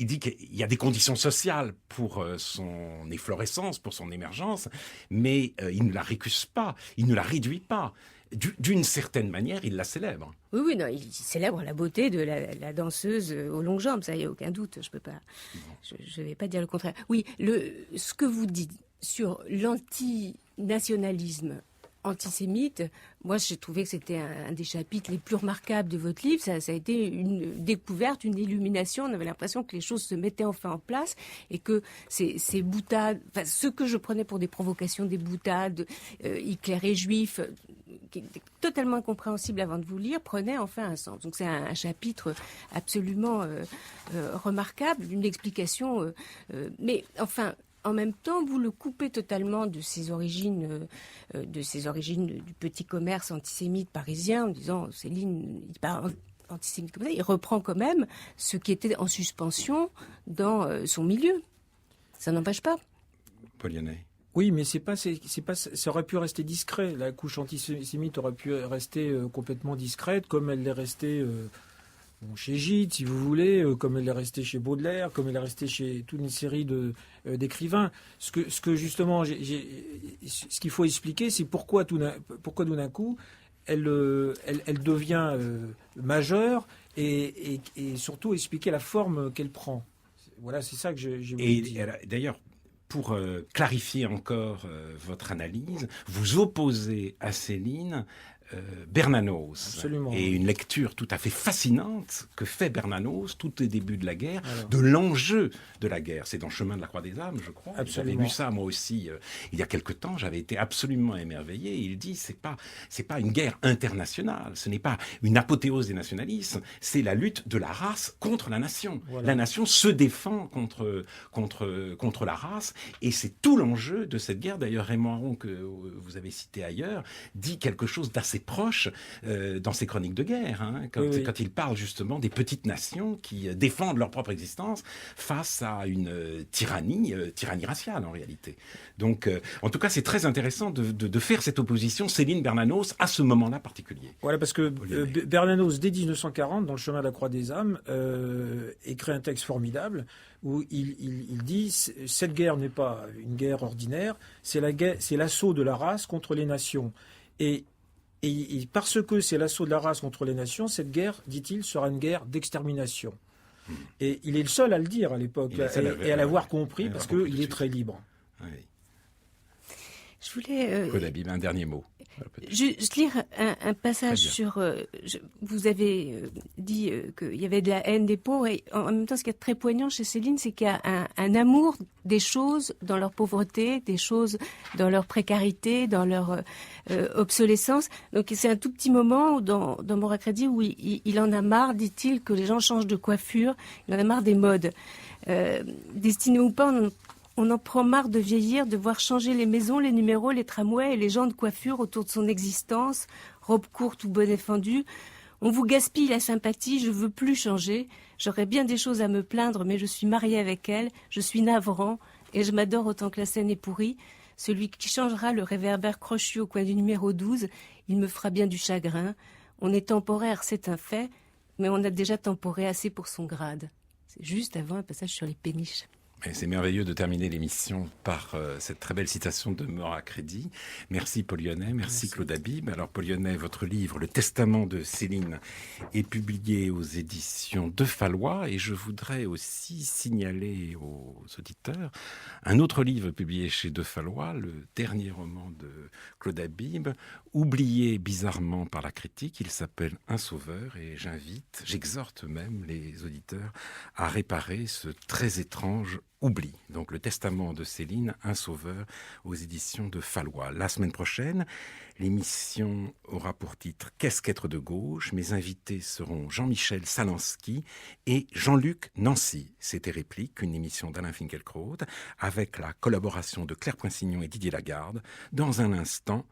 dit qu'il y a des conditions sociales pour son efflorescence, pour son émergence, mais il ne la récuse pas, il ne la réduit pas. D'une certaine manière, il la célèbre. Oui, non, il célèbre la beauté de la danseuse aux longues jambes, ça, il n'y a aucun doute. Je vais pas dire le contraire. Oui, ce que vous dites sur l'antinationalisme antisémite, moi j'ai trouvé que c'était un des chapitres les plus remarquables de votre livre. Ça a été une découverte, une illumination. On avait l'impression que les choses se mettaient enfin en place et que ces boutades, enfin, ce que je prenais pour des provocations, des boutades, Hitler et juif, qui était totalement incompréhensible avant de vous lire, prenait enfin un sens. Donc c'est un chapitre absolument remarquable, une explication. Mais enfin, en même temps, vous le coupez totalement de ses origines du petit commerce antisémite parisien, en disant Céline, il parle antisémite comme ça, il reprend quand même ce qui était en suspension dans son milieu. Ça n'empêche pas. Paul Yannet. Oui, mais c'est pas, ça aurait pu rester discret. La couche antisémite aurait pu rester complètement discrète, comme elle l'est restée chez Gide, si vous voulez, comme elle est restée chez Baudelaire, comme elle est restée chez toute une série d'écrivains. Ce que justement, ce qu'il faut expliquer, c'est pourquoi tout d'un coup, elle devient majeure et surtout expliquer la forme qu'elle prend. Voilà, c'est ça que j'ai voulu dire. D'ailleurs, pour clarifier encore votre analyse, vous opposez à Céline Bernanos. Absolument. Et une lecture tout à fait fascinante que fait Bernanos tout au début de la guerre, de l'enjeu de la guerre. C'est dans Chemin de la Croix des âmes, je crois. J'avais lu ça moi aussi il y a quelque temps. J'avais été absolument émerveillé. Il dit c'est pas une guerre internationale. Ce n'est pas une apothéose des nationalismes. C'est la lutte de la race contre la nation. Voilà. La nation se défend contre la race, et c'est tout l'enjeu de cette guerre. D'ailleurs, Raymond Aron, que vous avez cité ailleurs, dit quelque chose d'assez proche dans ses chroniques de guerre, quand il parle justement des petites nations qui défendent leur propre existence face à une tyrannie raciale en réalité. Donc, en tout cas, c'est très intéressant de faire cette opposition Céline-Bernanos à ce moment-là particulier. Voilà, parce que Bernanos, dès 1940, dans le Chemin de la Croix des âmes, écrit un texte formidable où il dit « Cette guerre n'est pas une guerre ordinaire, c'est l'assaut de la race contre les nations. » Et parce que c'est l'assaut de la race contre les nations, cette guerre, dit-il, sera une guerre d'extermination. Et il est le seul à le dire à l'époque, et à l'avoir compris, parce qu'il est très libre. Oui. Je voulais... Colabib, un dernier mot. Juste lire un passage sur... vous avez dit qu'il y avait de la haine des pauvres, et en même temps, ce qui est très poignant chez Céline, c'est qu'il y a un amour des choses dans leur pauvreté, des choses dans leur précarité, dans leur obsolescence. Donc c'est un tout petit moment dans Morat Crédit où il en a marre, dit-il, que les gens changent de coiffure, il en a marre des modes. Destiné ou pas, on en prend marre de vieillir, de voir changer les maisons, les numéros, les tramways et les gens de coiffure autour de son existence, robe courte ou bonnet fendu. On vous gaspille la sympathie, je veux plus changer. J'aurais bien des choses à me plaindre, mais je suis mariée avec elle, je suis navrant, et je m'adore autant que la scène est pourrie. Celui qui changera le réverbère crochu au coin du numéro 12, il me fera bien du chagrin. On est temporaire, c'est un fait, mais on a déjà temporé assez pour son grade. C'est juste avant un passage sur les péniches. Et c'est merveilleux de terminer l'émission par cette très belle citation de Morat Crédit. Merci Paul Yannet, merci Claude Habib. Alors Paul Yannet, votre livre, Le Testament de Céline, est publié aux éditions de Fallois, et je voudrais aussi signaler aux auditeurs un autre livre publié chez De Fallois, le dernier roman de Claude Habib, oublié bizarrement par la critique. Il s'appelle Un sauveur, et j'exhorte même les auditeurs à réparer ce très étrange Oubli. Donc le testament de Céline, un sauveur, aux éditions de Fallois. La semaine prochaine, l'émission aura pour titre Qu'est-ce qu'être de gauche? Mes invités seront Jean-Michel Salansky et Jean-Luc Nancy. C'était Réplique, une émission d'Alain Finkielkraut avec la collaboration de Claire Poinsignon et Didier Lagarde. Dans un instant,